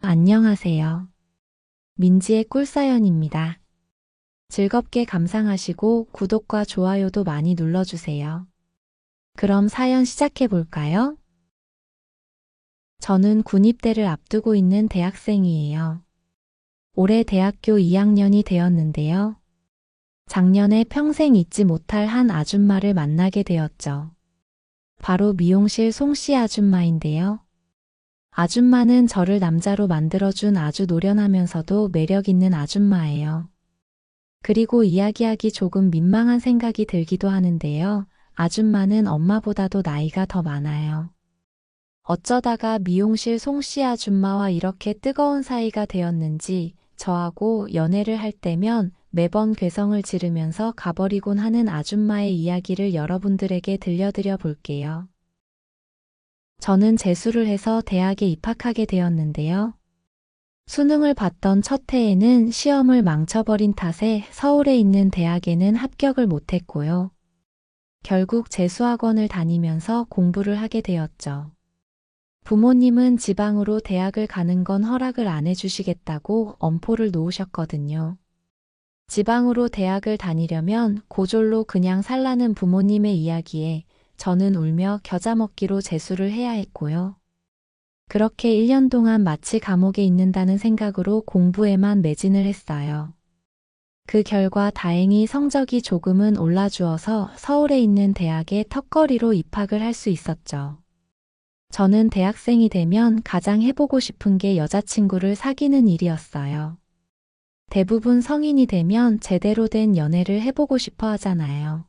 안녕하세요. 민지의 꿀사연입니다. 즐겁게 감상하시고 구독과 좋아요도 많이 눌러주세요. 그럼 사연 시작해 볼까요? 저는 군입대를 앞두고 있는 대학생이에요. 올해 대학교 2학년이 되었는데요. 작년에 평생 잊지 못할 한 아줌마를 만나게 되었죠. 바로 미용실 송씨 아줌마인데요. 아줌마는 저를 남자로 만들어준 아주 노련하면서도 매력 있는 아줌마예요. 그리고 이야기하기 조금 민망한 생각이 들기도 하는데요. 아줌마는 엄마보다도 나이가 더 많아요. 어쩌다가 미용실 송씨 아줌마와 이렇게 뜨거운 사이가 되었는지 저하고 연애를 할 때면 매번 괴성을 지르면서 가버리곤 하는 아줌마의 이야기를 여러분들에게 들려드려 볼게요. 저는 재수를 해서 대학에 입학하게 되었는데요. 수능을 봤던 첫 해에는 시험을 망쳐버린 탓에 서울에 있는 대학에는 합격을 못했고요. 결국 재수학원을 다니면서 공부를 하게 되었죠. 부모님은 지방으로 대학을 가는 건 허락을 안 해주시겠다고 엄포를 놓으셨거든요. 지방으로 대학을 다니려면 고졸로 그냥 살라는 부모님의 이야기에 저는 울며 겨자 먹기로 재수를 해야 했고요. 그렇게 1년 동안 마치 감옥에 있는다는 생각으로 공부에만 매진을 했어요. 그 결과 다행히 성적이 조금은 올라주어서 서울에 있는 대학에 턱걸이로 입학을 할 수 있었죠. 저는 대학생이 되면 가장 해보고 싶은 게 여자친구를 사귀는 일이었어요. 대부분 성인이 되면 제대로 된 연애를 해보고 싶어 하잖아요.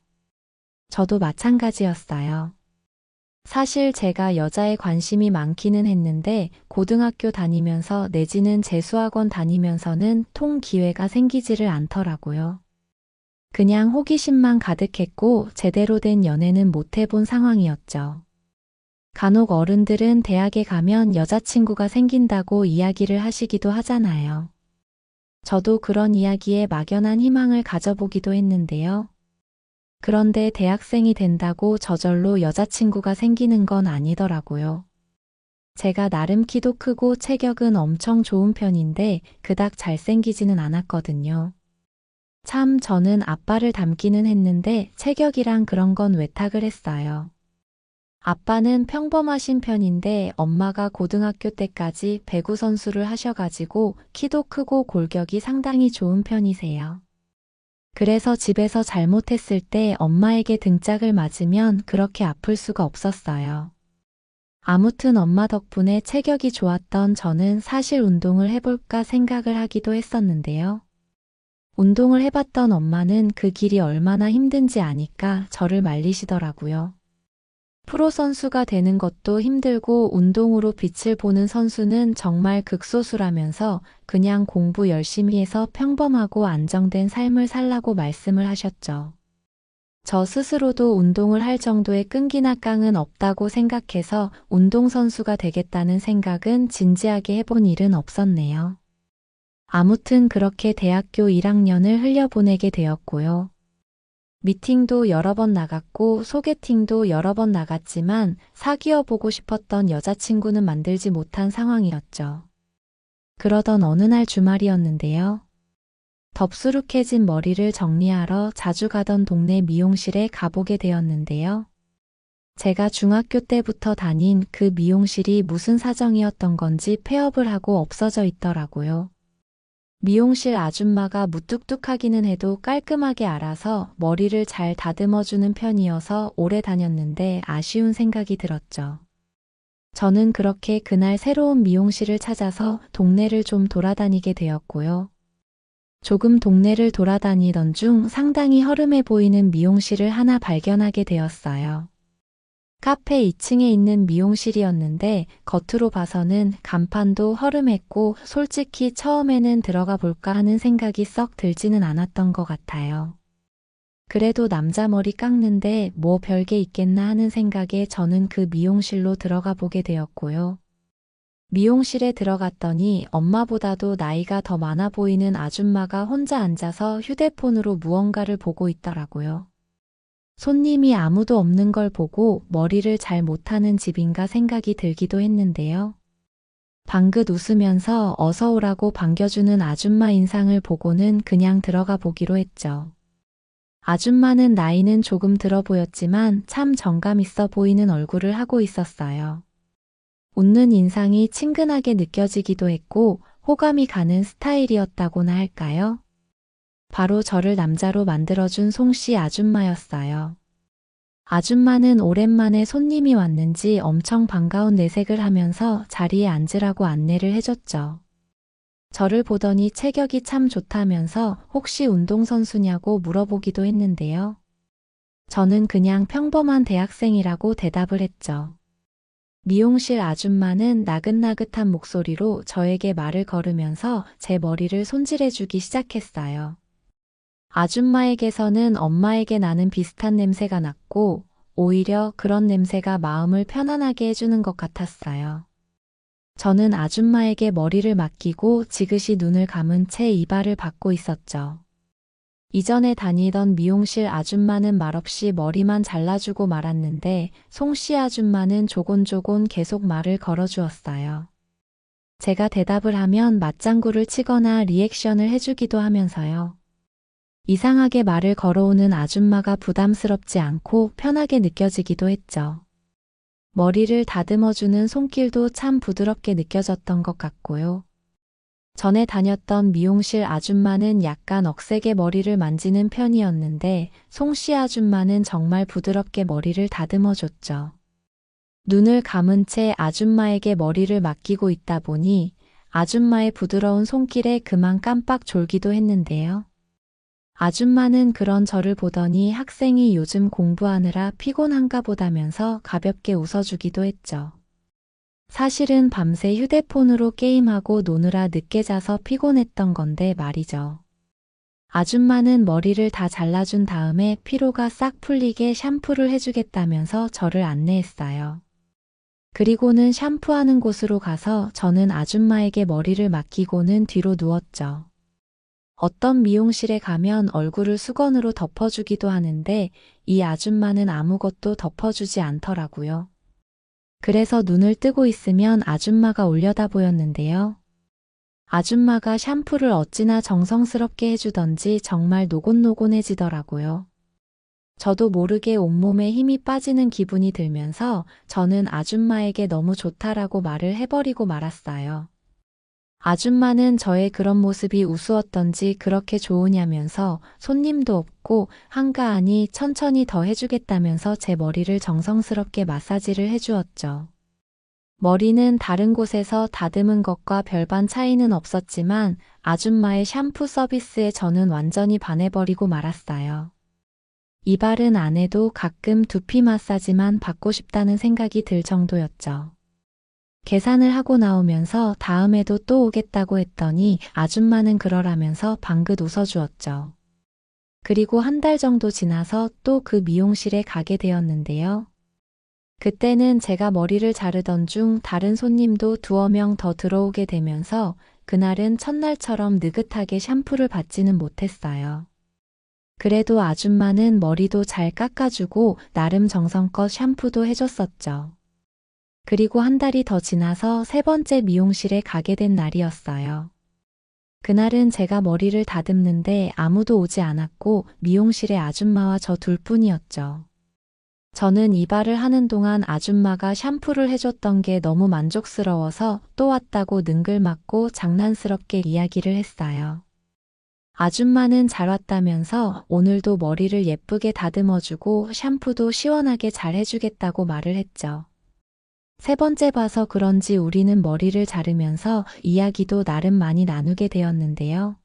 저도 마찬가지였어요. 사실 제가 여자에 관심이 많기는 했는데 고등학교 다니면서 내지는 재수학원 다니면서는 통 기회가 생기지를 않더라고요. 그냥 호기심만 가득했고 제대로 된 연애는 못 해본 상황이었죠. 간혹 어른들은 대학에 가면 여자친구가 생긴다고 이야기를 하시기도 하잖아요. 저도 그런 이야기에 막연한 희망을 가져보기도 했는데요. 그런데 대학생이 된다고 저절로 여자친구가 생기는 건 아니더라고요. 제가 나름 키도 크고 체격은 엄청 좋은 편인데 그닥 잘생기지는 않았거든요. 참 저는 아빠를 닮기는 했는데 체격이랑 그런 건 외탁을 했어요. 아빠는 평범하신 편인데 엄마가 고등학교 때까지 배구 선수를 하셔가지고 키도 크고 골격이 상당히 좋은 편이세요. 그래서 집에서 잘못했을 때 엄마에게 등짝을 맞으면 그렇게 아플 수가 없었어요. 아무튼 엄마 덕분에 체격이 좋았던 저는 사실 운동을 해볼까 생각을 하기도 했었는데요. 운동을 해봤던 엄마는 그 길이 얼마나 힘든지 아니까 저를 말리시더라고요. 프로 선수가 되는 것도 힘들고 운동으로 빛을 보는 선수는 정말 극소수라면서 그냥 공부 열심히 해서 평범하고 안정된 삶을 살라고 말씀을 하셨죠. 저 스스로도 운동을 할 정도의 끈기나 깡은 없다고 생각해서 운동선수가 되겠다는 생각은 진지하게 해본 일은 없었네요. 아무튼 그렇게 대학교 1학년을 흘려보내게 되었고요. 미팅도 여러 번 나갔고 소개팅도 여러 번 나갔지만 사귀어 보고 싶었던 여자친구는 만들지 못한 상황이었죠. 그러던 어느 날 주말이었는데요. 덥수룩해진 머리를 정리하러 자주 가던 동네 미용실에 가보게 되었는데요. 제가 중학교 때부터 다닌 그 미용실이 무슨 사정이었던 건지 폐업을 하고 없어져 있더라고요. 미용실 아줌마가 무뚝뚝하기는 해도 깔끔하게 알아서 머리를 잘 다듬어주는 편이어서 오래 다녔는데 아쉬운 생각이 들었죠. 저는 그렇게 그날 새로운 미용실을 찾아서 동네를 좀 돌아다니게 되었고요. 조금 동네를 돌아다니던 중 상당히 허름해 보이는 미용실을 하나 발견하게 되었어요. 카페 2층에 있는 미용실이었는데 겉으로 봐서는 간판도 허름했고 솔직히 처음에는 들어가 볼까 하는 생각이 썩 들지는 않았던 것 같아요. 그래도 남자 머리 깎는데 뭐 별게 있겠나 하는 생각에 저는 그 미용실로 들어가 보게 되었고요. 미용실에 들어갔더니 엄마보다도 나이가 더 많아 보이는 아줌마가 혼자 앉아서 휴대폰으로 무언가를 보고 있더라고요. 손님이 아무도 없는 걸 보고 머리를 잘 못하는 집인가 생각이 들기도 했는데요. 방긋 웃으면서 어서 오라고 반겨주는 아줌마 인상을 보고는 그냥 들어가 보기로 했죠. 아줌마는 나이는 조금 들어 보였지만 참 정감 있어 보이는 얼굴을 하고 있었어요. 웃는 인상이 친근하게 느껴지기도 했고 호감이 가는 스타일이었다고나 할까요? 바로 저를 남자로 만들어준 송씨 아줌마였어요. 아줌마는 오랜만에 손님이 왔는지 엄청 반가운 내색을 하면서 자리에 앉으라고 안내를 해줬죠. 저를 보더니 체격이 참 좋다면서 혹시 운동선수냐고 물어보기도 했는데요. 저는 그냥 평범한 대학생이라고 대답을 했죠. 미용실 아줌마는 나긋나긋한 목소리로 저에게 말을 걸으면서 제 머리를 손질해주기 시작했어요. 아줌마에게서는 엄마에게 나는 비슷한 냄새가 났고 오히려 그런 냄새가 마음을 편안하게 해주는 것 같았어요. 저는 아줌마에게 머리를 맡기고 지그시 눈을 감은 채 이발을 받고 있었죠. 이전에 다니던 미용실 아줌마는 말없이 머리만 잘라주고 말았는데 송씨 아줌마는 조곤조곤 계속 말을 걸어주었어요. 제가 대답을 하면 맞장구를 치거나 리액션을 해주기도 하면서요. 이상하게 말을 걸어오는 아줌마가 부담스럽지 않고 편하게 느껴지기도 했죠. 머리를 다듬어주는 손길도 참 부드럽게 느껴졌던 것 같고요. 전에 다녔던 미용실 아줌마는 약간 억세게 머리를 만지는 편이었는데 송씨 아줌마는 정말 부드럽게 머리를 다듬어줬죠. 눈을 감은 채 아줌마에게 머리를 맡기고 있다 보니 아줌마의 부드러운 손길에 그만 깜빡 졸기도 했는데요. 아줌마는 그런 저를 보더니 학생이 요즘 공부하느라 피곤한가 보다면서 가볍게 웃어주기도 했죠. 사실은 밤새 휴대폰으로 게임하고 노느라 늦게 자서 피곤했던 건데 말이죠. 아줌마는 머리를 다 잘라준 다음에 피로가 싹 풀리게 샴푸를 해주겠다면서 저를 안내했어요. 그리고는 샴푸하는 곳으로 가서 저는 아줌마에게 머리를 맡기고는 뒤로 누웠죠. 어떤 미용실에 가면 얼굴을 수건으로 덮어주기도 하는데 이 아줌마는 아무것도 덮어주지 않더라고요. 그래서 눈을 뜨고 있으면 아줌마가 올려다 보였는데요. 아줌마가 샴푸를 어찌나 정성스럽게 해주던지 정말 노곤노곤해지더라고요. 저도 모르게 온몸에 힘이 빠지는 기분이 들면서 저는 아줌마에게 너무 좋다라고 말을 해버리고 말았어요. 아줌마는 저의 그런 모습이 우스웠던지 그렇게 좋으냐면서 손님도 없고 한가하니 천천히 더 해주겠다면서 제 머리를 정성스럽게 마사지를 해주었죠. 머리는 다른 곳에서 다듬은 것과 별반 차이는 없었지만 아줌마의 샴푸 서비스에 저는 완전히 반해버리고 말았어요. 이발은 안 해도 가끔 두피 마사지만 받고 싶다는 생각이 들 정도였죠. 계산을 하고 나오면서 다음에도 또 오겠다고 했더니 아줌마는 그러라면서 방긋 웃어주었죠. 그리고 한 달 정도 지나서 또 그 미용실에 가게 되었는데요. 그때는 제가 머리를 자르던 중 다른 손님도 두어 명 더 들어오게 되면서 그날은 첫날처럼 느긋하게 샴푸를 받지는 못했어요. 그래도 아줌마는 머리도 잘 깎아주고 나름 정성껏 샴푸도 해줬었죠. 그리고 한 달이 더 지나서 세 번째 미용실에 가게 된 날이었어요. 그날은 제가 머리를 다듬는데 아무도 오지 않았고 미용실에 아줌마와 저 둘뿐이었죠. 저는 이발을 하는 동안 아줌마가 샴푸를 해줬던 게 너무 만족스러워서 또 왔다고 능글맞고 장난스럽게 이야기를 했어요. 아줌마는 잘 왔다면서 오늘도 머리를 예쁘게 다듬어주고 샴푸도 시원하게 잘 해주겠다고 말을 했죠. 세 번째 봐서 그런지 우리는 머리를 자르면서 이야기도 나름 많이 나누게 되었는데요.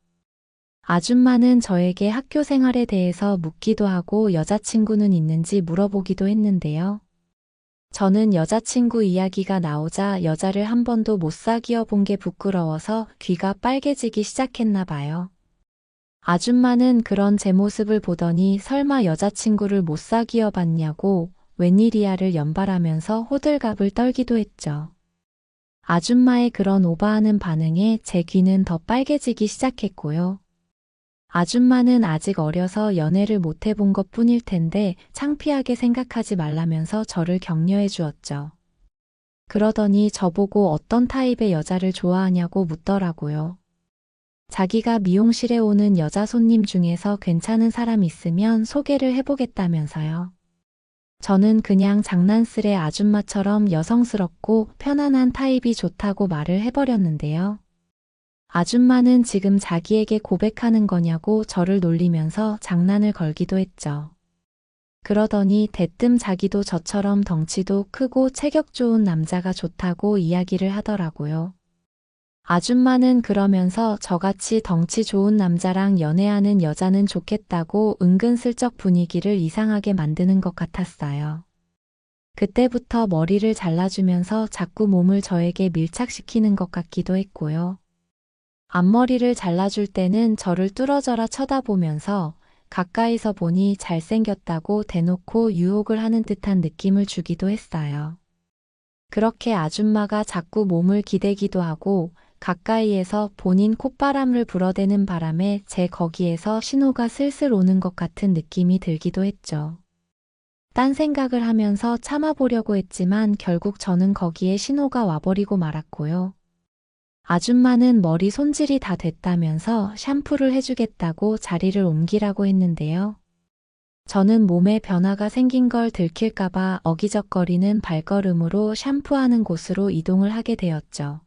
아줌마는 저에게 학교 생활에 대해서 묻기도 하고 여자친구는 있는지 물어보기도 했는데요. 저는 여자친구 이야기가 나오자 여자를 한 번도 못 사귀어 본 게 부끄러워서 귀가 빨개지기 시작했나 봐요. 아줌마는 그런 제 모습을 보더니 설마 여자친구를 못 사귀어 봤냐고 웬일이야를 연발하면서 호들갑을 떨기도 했죠. 아줌마의 그런 오바하는 반응에 제 귀는 더 빨개지기 시작했고요. 아줌마는 아직 어려서 연애를 못 해본 것 뿐일 텐데 창피하게 생각하지 말라면서 저를 격려해 주었죠. 그러더니 저보고 어떤 타입의 여자를 좋아하냐고 묻더라고요. 자기가 미용실에 오는 여자 손님 중에서 괜찮은 사람 있으면 소개를 해보겠다면서요. 저는 그냥 장난스레 아줌마처럼 여성스럽고 편안한 타입이 좋다고 말을 해버렸는데요. 아줌마는 지금 자기에게 고백하는 거냐고 저를 놀리면서 장난을 걸기도 했죠. 그러더니 대뜸 자기도 저처럼 덩치도 크고 체격 좋은 남자가 좋다고 이야기를 하더라고요. 아줌마는 그러면서 저같이 덩치 좋은 남자랑 연애하는 여자는 좋겠다고 은근슬쩍 분위기를 이상하게 만드는 것 같았어요. 그때부터 머리를 잘라주면서 자꾸 몸을 저에게 밀착시키는 것 같기도 했고요. 앞머리를 잘라줄 때는 저를 뚫어져라 쳐다보면서 가까이서 보니 잘생겼다고 대놓고 유혹을 하는 듯한 느낌을 주기도 했어요. 그렇게 아줌마가 자꾸 몸을 기대기도 하고 가까이에서 본인 콧바람을 불어대는 바람에 제 거기에서 신호가 슬슬 오는 것 같은 느낌이 들기도 했죠. 딴 생각을 하면서 참아보려고 했지만 결국 저는 거기에 신호가 와버리고 말았고요. 아줌마는 머리 손질이 다 됐다면서 샴푸를 해주겠다고 자리를 옮기라고 했는데요. 저는 몸에 변화가 생긴 걸 들킬까봐 어기적거리는 발걸음으로 샴푸하는 곳으로 이동을 하게 되었죠.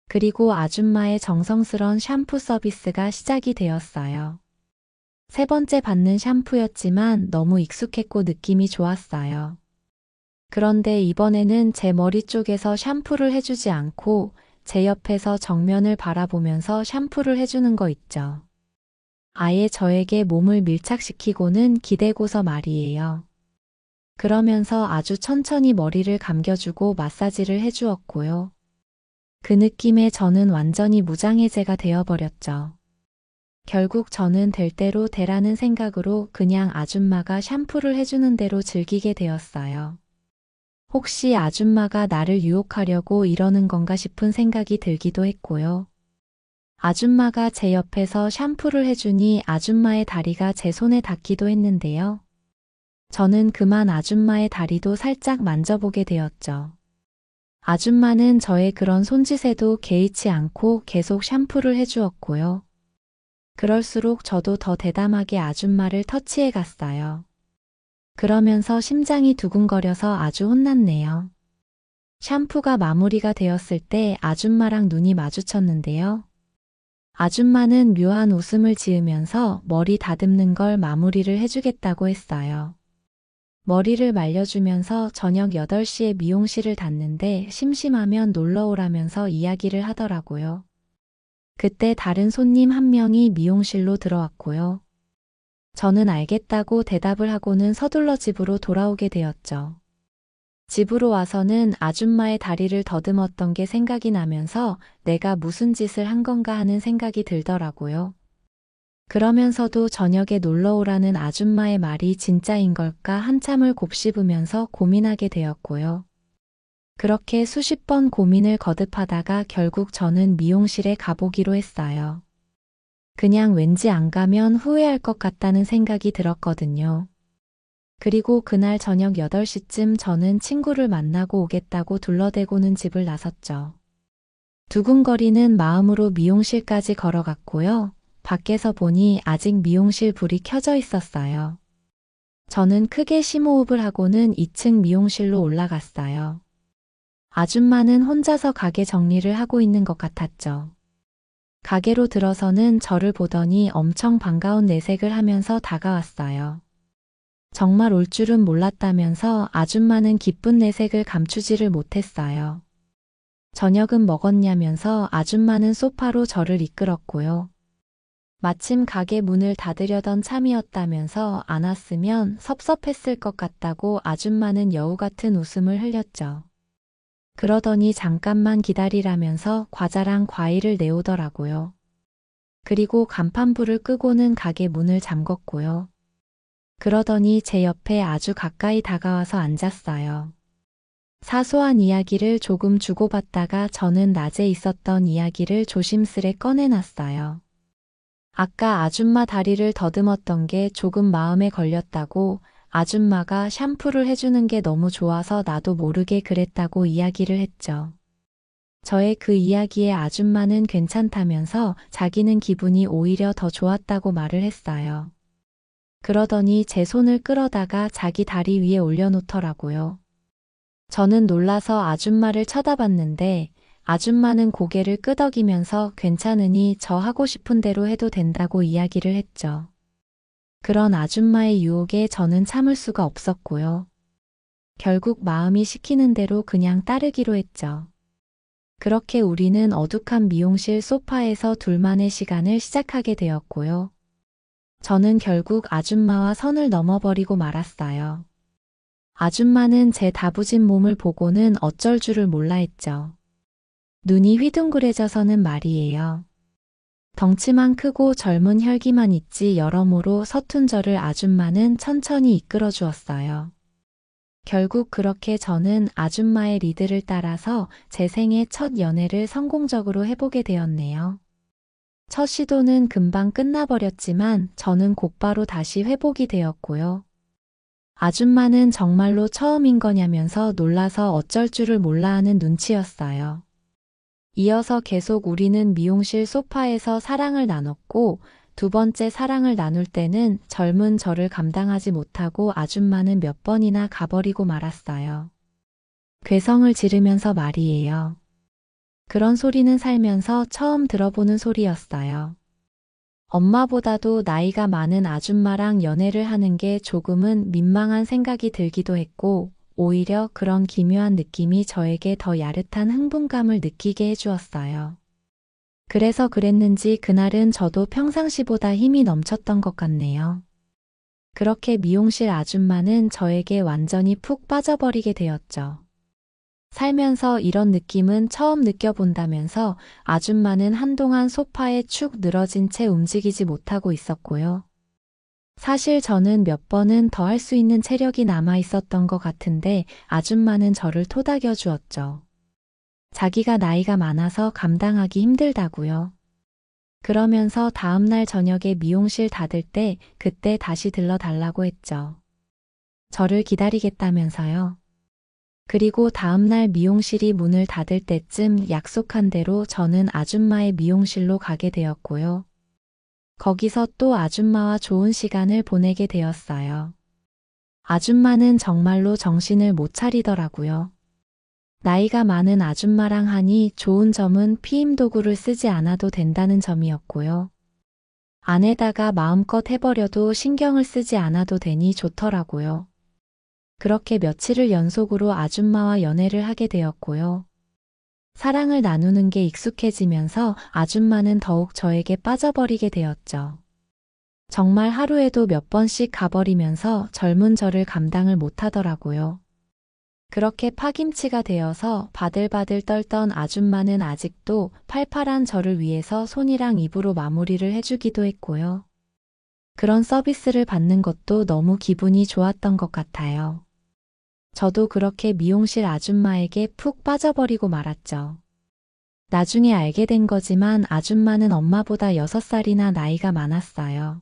그리고 아줌마의 정성스런 샴푸 서비스가 시작이 되었어요. 세 번째 받는 샴푸였지만 너무 익숙했고 느낌이 좋았어요. 그런데 이번에는 제 머리 쪽에서 샴푸를 해주지 않고 제 옆에서 정면을 바라보면서 샴푸를 해주는 거 있죠. 아예 저에게 몸을 밀착시키고는 기대고서 말이에요. 그러면서 아주 천천히 머리를 감겨주고 마사지를 해주었고요. 그 느낌에 저는 완전히 무장해제가 되어버렸죠. 결국 저는 될 대로 되라는 생각으로 그냥 아줌마가 샴푸를 해주는 대로 즐기게 되었어요. 혹시 아줌마가 나를 유혹하려고 이러는 건가 싶은 생각이 들기도 했고요. 아줌마가 제 옆에서 샴푸를 해주니 아줌마의 다리가 제 손에 닿기도 했는데요. 저는 그만 아줌마의 다리도 살짝 만져보게 되었죠. 아줌마는 저의 그런 손짓에도 개의치 않고 계속 샴푸를 해주었고요. 그럴수록 저도 더 대담하게 아줌마를 터치해 갔어요. 그러면서 심장이 두근거려서 아주 혼났네요. 샴푸가 마무리가 되었을 때 아줌마랑 눈이 마주쳤는데요. 아줌마는 묘한 웃음을 지으면서 머리 다듬는 걸 마무리를 해주겠다고 했어요. 머리를 말려주면서 저녁 8시에 미용실을 닫는데 심심하면 놀러 오라면서 이야기를 하더라고요. 그때 다른 손님 한 명이 미용실로 들어왔고요. 저는 알겠다고 대답을 하고는 서둘러 집으로 돌아오게 되었죠. 집으로 와서는 아줌마의 다리를 더듬었던 게 생각이 나면서 내가 무슨 짓을 한 건가 하는 생각이 들더라고요. 그러면서도 저녁에 놀러 오라는 아줌마의 말이 진짜인 걸까 한참을 곱씹으면서 고민하게 되었고요. 그렇게 수십 번 고민을 거듭하다가 결국 저는 미용실에 가보기로 했어요. 그냥 왠지 안 가면 후회할 것 같다는 생각이 들었거든요. 그리고 그날 저녁 8시쯤 저는 친구를 만나고 오겠다고 둘러대고는 집을 나섰죠. 두근거리는 마음으로 미용실까지 걸어갔고요. 밖에서 보니 아직 미용실 불이 켜져 있었어요. 저는 크게 심호흡을 하고는 2층 미용실로 올라갔어요. 아줌마는 혼자서 가게 정리를 하고 있는 것 같았죠. 가게로 들어서는 저를 보더니 엄청 반가운 내색을 하면서 다가왔어요. 정말 올 줄은 몰랐다면서 아줌마는 기쁜 내색을 감추지를 못했어요. 저녁은 먹었냐면서 아줌마는 소파로 저를 이끌었고요. 마침 가게 문을 닫으려던 참이었다면서 안 왔으면 섭섭했을 것 같다고 아줌마는 여우 같은 웃음을 흘렸죠. 그러더니 잠깐만 기다리라면서 과자랑 과일을 내오더라고요. 그리고 간판불을 끄고는 가게 문을 잠궜고요. 그러더니 제 옆에 아주 가까이 다가와서 앉았어요. 사소한 이야기를 조금 주고받다가 저는 낮에 있었던 이야기를 조심스레 꺼내놨어요. 아까 아줌마 다리를 더듬었던 게 조금 마음에 걸렸다고 아줌마가 샴푸를 해주는 게 너무 좋아서 나도 모르게 그랬다고 이야기를 했죠. 저의 그 이야기에 아줌마는 괜찮다면서 자기는 기분이 오히려 더 좋았다고 말을 했어요. 그러더니 제 손을 끌어다가 자기 다리 위에 올려놓더라고요. 저는 놀라서 아줌마를 쳐다봤는데 아줌마는 고개를 끄덕이면서 괜찮으니 저 하고 싶은 대로 해도 된다고 이야기를 했죠. 그런 아줌마의 유혹에 저는 참을 수가 없었고요. 결국 마음이 시키는 대로 그냥 따르기로 했죠. 그렇게 우리는 어둑한 미용실 소파에서 둘만의 시간을 시작하게 되었고요. 저는 결국 아줌마와 선을 넘어버리고 말았어요. 아줌마는 제 다부진 몸을 보고는 어쩔 줄을 몰라 했죠. 눈이 휘둥그레져서는 말이에요. 덩치만 크고 젊은 혈기만 있지 여러모로 서툰 저를 아줌마는 천천히 이끌어 주었어요. 결국 그렇게 저는 아줌마의 리드를 따라서 제 생애 첫 연애를 성공적으로 해보게 되었네요. 첫 시도는 금방 끝나버렸지만 저는 곧바로 다시 회복이 되었고요. 아줌마는 정말로 처음인 거냐면서 놀라서 어쩔 줄을 몰라 하는 눈치였어요. 이어서 계속 우리는 미용실 소파에서 사랑을 나눴고 두 번째 사랑을 나눌 때는 젊은 저를 감당하지 못하고 아줌마는 몇 번이나 가버리고 말았어요. 괴성을 지르면서 말이에요. 그런 소리는 살면서 처음 들어보는 소리였어요. 엄마보다도 나이가 많은 아줌마랑 연애를 하는 게 조금은 민망한 생각이 들기도 했고 오히려 그런 기묘한 느낌이 저에게 더 야릇한 흥분감을 느끼게 해주었어요. 그래서 그랬는지 그날은 저도 평상시보다 힘이 넘쳤던 것 같네요. 그렇게 미용실 아줌마는 저에게 완전히 푹 빠져버리게 되었죠. 살면서 이런 느낌은 처음 느껴본다면서 아줌마는 한동안 소파에 축 늘어진 채 움직이지 못하고 있었고요. 사실 저는 몇 번은 더 할 수 있는 체력이 남아 있었던 것 같은데 아줌마는 저를 토닥여 주었죠. 자기가 나이가 많아서 감당하기 힘들다고요. 그러면서 다음날 저녁에 미용실 닫을 때 그때 다시 들러달라고 했죠. 저를 기다리겠다면서요. 그리고 다음날 미용실이 문을 닫을 때쯤 약속한 대로 저는 아줌마의 미용실로 가게 되었고요. 거기서 또 아줌마와 좋은 시간을 보내게 되었어요. 아줌마는 정말로 정신을 못 차리더라고요. 나이가 많은 아줌마랑 하니 좋은 점은 피임 도구를 쓰지 않아도 된다는 점이었고요. 안에다가 마음껏 해버려도 신경을 쓰지 않아도 되니 좋더라고요. 그렇게 며칠을 연속으로 아줌마와 연애를 하게 되었고요. 사랑을 나누는 게 익숙해지면서 아줌마는 더욱 저에게 빠져버리게 되었죠. 정말 하루에도 몇 번씩 가버리면서 젊은 저를 감당을 못하더라고요. 그렇게 파김치가 되어서 바들바들 떨던 아줌마는 아직도 팔팔한 저를 위해서 손이랑 입으로 마무리를 해주기도 했고요. 그런 서비스를 받는 것도 너무 기분이 좋았던 것 같아요. 저도 그렇게 미용실 아줌마에게 푹 빠져버리고 말았죠. 나중에 알게 된 거지만 아줌마는 엄마보다 6살이나 나이가 많았어요.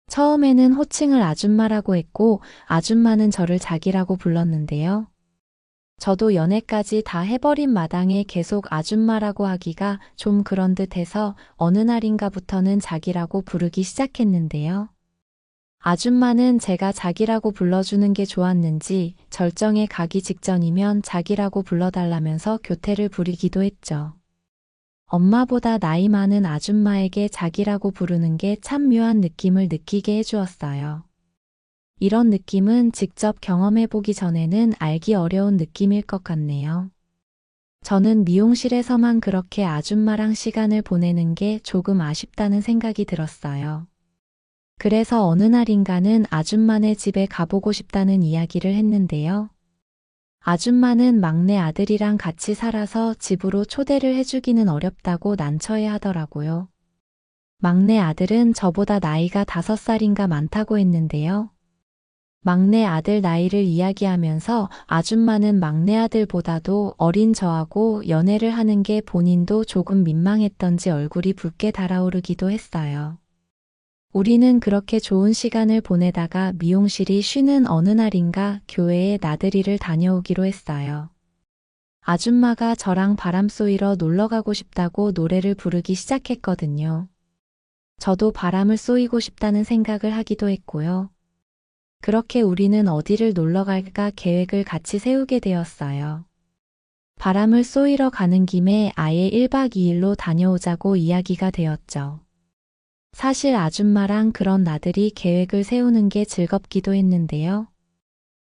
처음에는 호칭을 아줌마라고 했고 아줌마는 저를 자기라고 불렀는데요. 저도 연애까지 다 해버린 마당에 계속 아줌마라고 하기가 좀 그런 듯 해서 어느 날인가부터는 자기라고 부르기 시작했는데요. 아줌마는 제가 자기라고 불러주는 게 좋았는지 절정에 가기 직전이면 자기라고 불러달라면서 교태를 부리기도 했죠. 엄마보다 나이 많은 아줌마에게 자기라고 부르는 게 참 묘한 느낌을 느끼게 해주었어요. 이런 느낌은 직접 경험해보기 전에는 알기 어려운 느낌일 것 같네요. 저는 미용실에서만 그렇게 아줌마랑 시간을 보내는 게 조금 아쉽다는 생각이 들었어요. 그래서 어느 날인가는 아줌마네 집에 가보고 싶다는 이야기를 했는데요. 아줌마는 막내 아들이랑 같이 살아서 집으로 초대를 해주기는 어렵다고 난처해 하더라고요. 막내 아들은 저보다 나이가 5살인가 많다고 했는데요. 막내 아들 나이를 이야기하면서 아줌마는 막내 아들보다도 어린 저하고 연애를 하는 게 본인도 조금 민망했던지 얼굴이 붉게 달아오르기도 했어요. 우리는 그렇게 좋은 시간을 보내다가 미용실이 쉬는 어느 날인가 교회에 나들이를 다녀오기로 했어요. 아줌마가 저랑 바람 쏘이러 놀러 가고 싶다고 노래를 부르기 시작했거든요. 저도 바람을 쏘이고 싶다는 생각을 하기도 했고요. 그렇게 우리는 어디를 놀러 갈까 계획을 같이 세우게 되었어요. 바람을 쏘이러 가는 김에 아예 1박 2일로 다녀오자고 이야기가 되었죠. 사실 아줌마랑 그런 나들이 계획을 세우는 게 즐겁기도 했는데요.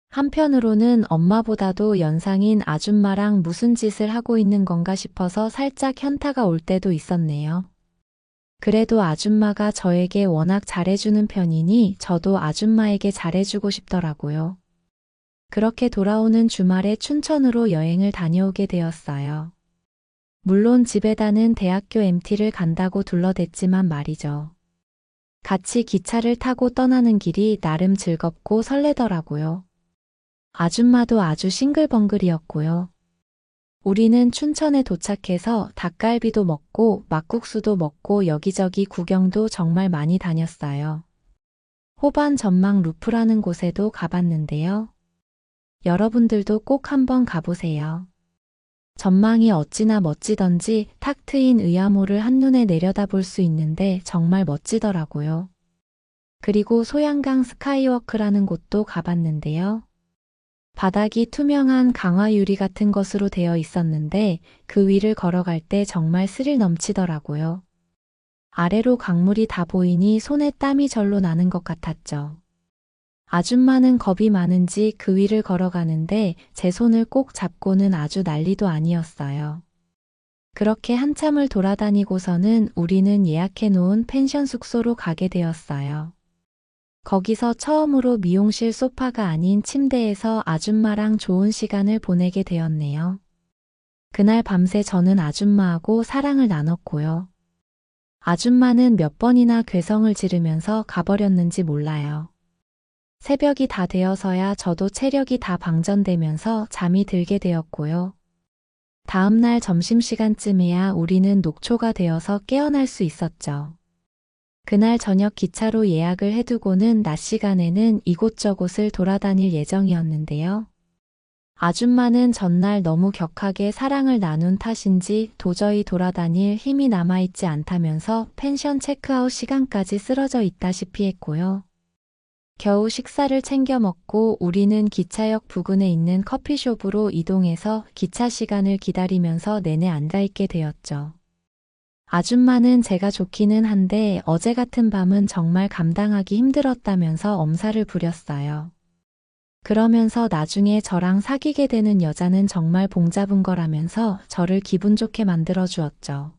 한편으로는 엄마보다도 연상인 아줌마랑 무슨 짓을 하고 있는 건가 싶어서 살짝 현타가 올 때도 있었네요. 그래도 아줌마가 저에게 워낙 잘해주는 편이니 저도 아줌마에게 잘해주고 싶더라고요. 그렇게 돌아오는 주말에 춘천으로 여행을 다녀오게 되었어요. 물론 집에다는 대학교 MT를 간다고 둘러댔지만 말이죠. 같이 기차를 타고 떠나는 길이 나름 즐겁고 설레더라고요. 아줌마도 아주 싱글벙글이었고요. 우리는 춘천에 도착해서 닭갈비도 먹고 막국수도 먹고 여기저기 구경도 정말 많이 다녔어요. 호반 전망 루프라는 곳에도 가봤는데요. 여러분들도 꼭 한번 가보세요. 전망이 어찌나 멋지던지 탁 트인 의암호를 한눈에 내려다볼 수 있는데 정말 멋지더라고요. 그리고 소양강 스카이워크라는 곳도 가봤는데요. 바닥이 투명한 강화 유리 같은 것으로 되어 있었는데 그 위를 걸어갈 때 정말 스릴 넘치더라고요. 아래로 강물이 다 보이니 손에 땀이 절로 나는 것 같았죠. 아줌마는 겁이 많은지 그 위를 걸어가는데 제 손을 꼭 잡고는 아주 난리도 아니었어요. 그렇게 한참을 돌아다니고서는 우리는 예약해 놓은 펜션 숙소로 가게 되었어요. 거기서 처음으로 미용실 소파가 아닌 침대에서 아줌마랑 좋은 시간을 보내게 되었네요. 그날 밤새 저는 아줌마하고 사랑을 나눴고요. 아줌마는 몇 번이나 괴성을 지르면서 가버렸는지 몰라요. 새벽이 다 되어서야 저도 체력이 다 방전되면서 잠이 들게 되었고요. 다음날 점심시간쯤에야 우리는 녹초가 되어서 깨어날 수 있었죠. 그날 저녁 기차로 예약을 해두고는 낮 시간에는 이곳저곳을 돌아다닐 예정이었는데요. 아줌마는 전날 너무 격하게 사랑을 나눈 탓인지 도저히 돌아다닐 힘이 남아있지 않다면서 펜션 체크아웃 시간까지 쓰러져 있다시피 했고요. 겨우 식사를 챙겨 먹고 우리는 기차역 부근에 있는 커피숍으로 이동해서 기차 시간을 기다리면서 내내 앉아있게 되었죠. 아줌마는 제가 좋기는 한데 어제 같은 밤은 정말 감당하기 힘들었다면서 엄살을 부렸어요. 그러면서 나중에 저랑 사귀게 되는 여자는 정말 봉 잡은 거라면서 저를 기분 좋게 만들어 주었죠.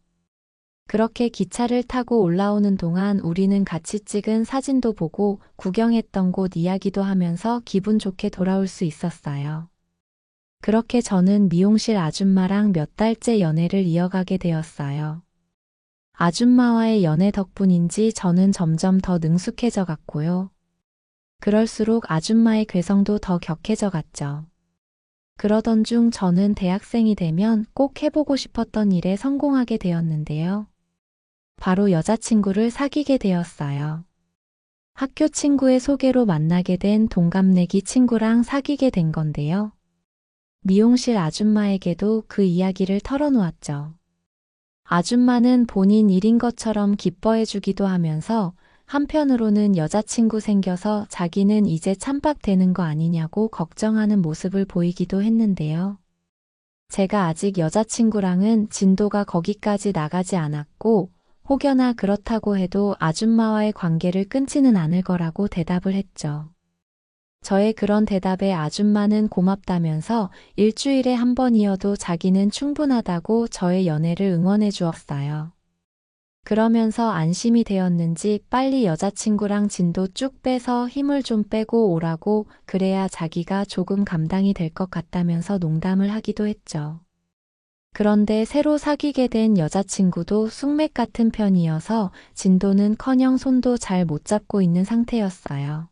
그렇게 기차를 타고 올라오는 동안 우리는 같이 찍은 사진도 보고 구경했던 곳 이야기도 하면서 기분 좋게 돌아올 수 있었어요. 그렇게 저는 미용실 아줌마랑 몇 달째 연애를 이어가게 되었어요. 아줌마와의 연애 덕분인지 저는 점점 더 능숙해져 갔고요. 그럴수록 아줌마의 괴성도 더 격해져 갔죠. 그러던 중 저는 대학생이 되면 꼭 해보고 싶었던 일에 성공하게 되었는데요. 바로 여자친구를 사귀게 되었어요. 학교 친구의 소개로 만나게 된 동갑내기 친구랑 사귀게 된 건데요. 미용실 아줌마에게도 그 이야기를 털어놓았죠. 아줌마는 본인 일인 것처럼 기뻐해주기도 하면서 한편으로는 여자친구 생겨서 자기는 이제 찬밥 되는 거 아니냐고 걱정하는 모습을 보이기도 했는데요. 제가 아직 여자친구랑은 진도가 거기까지 나가지 않았고 혹여나 그렇다고 해도 아줌마와의 관계를 끊지는 않을 거라고 대답을 했죠. 저의 그런 대답에 아줌마는 고맙다면서 일주일에 한 번이어도 자기는 충분하다고 저의 연애를 응원해 주었어요. 그러면서 안심이 되었는지 빨리 여자친구랑 진도 쭉 빼서 힘을 좀 빼고 오라고 그래야 자기가 조금 감당이 될 것 같다면서 농담을 하기도 했죠. 그런데 새로 사귀게 된 여자친구도 숙맥 같은 편이어서 진도는커녕 손도 잘 못 잡고 있는 상태였어요.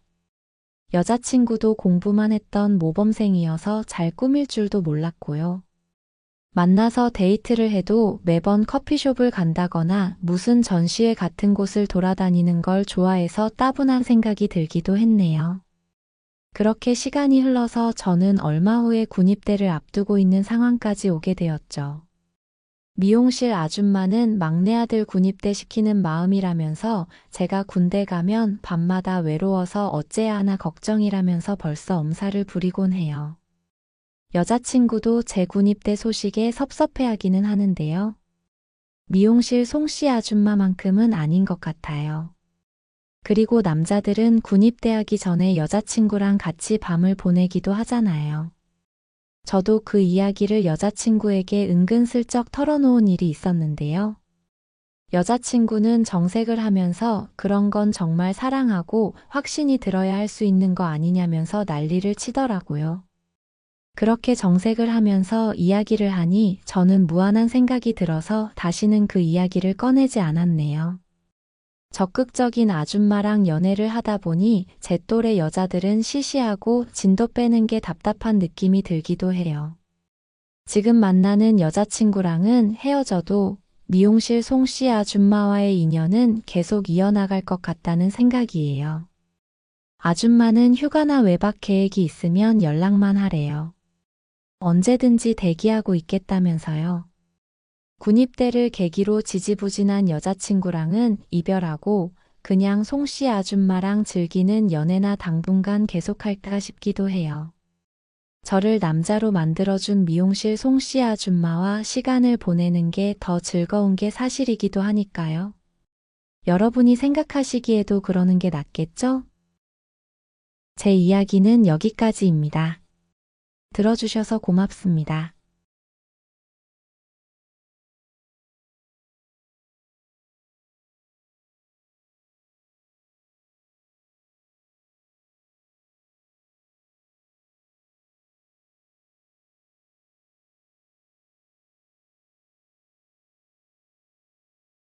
여자친구도 공부만 했던 모범생이어서 잘 꾸밀 줄도 몰랐고요. 만나서 데이트를 해도 매번 커피숍을 간다거나 무슨 전시회 같은 곳을 돌아다니는 걸 좋아해서 따분한 생각이 들기도 했네요. 그렇게 시간이 흘러서 저는 얼마 후에 군입대를 앞두고 있는 상황까지 오게 되었죠. 미용실 아줌마는 막내 아들 군입대 시키는 마음이라면서 제가 군대 가면 밤마다 외로워서 어째야 하나 걱정이라면서 벌써 엄살을 부리곤 해요. 여자친구도 제 군입대 소식에 섭섭해하기는 하는데요. 미용실 송씨 아줌마만큼은 아닌 것 같아요. 그리고 남자들은 군입대하기 전에 여자친구랑 같이 밤을 보내기도 하잖아요. 저도 그 이야기를 여자친구에게 은근슬쩍 털어놓은 일이 있었는데요. 여자친구는 정색을 하면서 그런 건 정말 사랑하고 확신이 들어야 할 수 있는 거 아니냐면서 난리를 치더라고요. 그렇게 정색을 하면서 이야기를 하니 저는 무한한 생각이 들어서 다시는 그 이야기를 꺼내지 않았네요. 적극적인 아줌마랑 연애를 하다 보니 제 또래 여자들은 시시하고 진도 빼는 게 답답한 느낌이 들기도 해요. 지금 만나는 여자친구랑은 헤어져도 미용실 송씨 아줌마와의 인연은 계속 이어나갈 것 같다는 생각이에요. 아줌마는 휴가나 외박 계획이 있으면 연락만 하래요. 언제든지 대기하고 있겠다면서요. 군입대를 계기로 지지부진한 여자친구랑은 이별하고 그냥 송씨 아줌마랑 즐기는 연애나 당분간 계속할까 싶기도 해요. 저를 남자로 만들어준 미용실 송씨 아줌마와 시간을 보내는 게 더 즐거운 게 사실이기도 하니까요. 여러분이 생각하시기에도 그러는 게 낫겠죠? 제 이야기는 여기까지입니다. 들어주셔서 고맙습니다.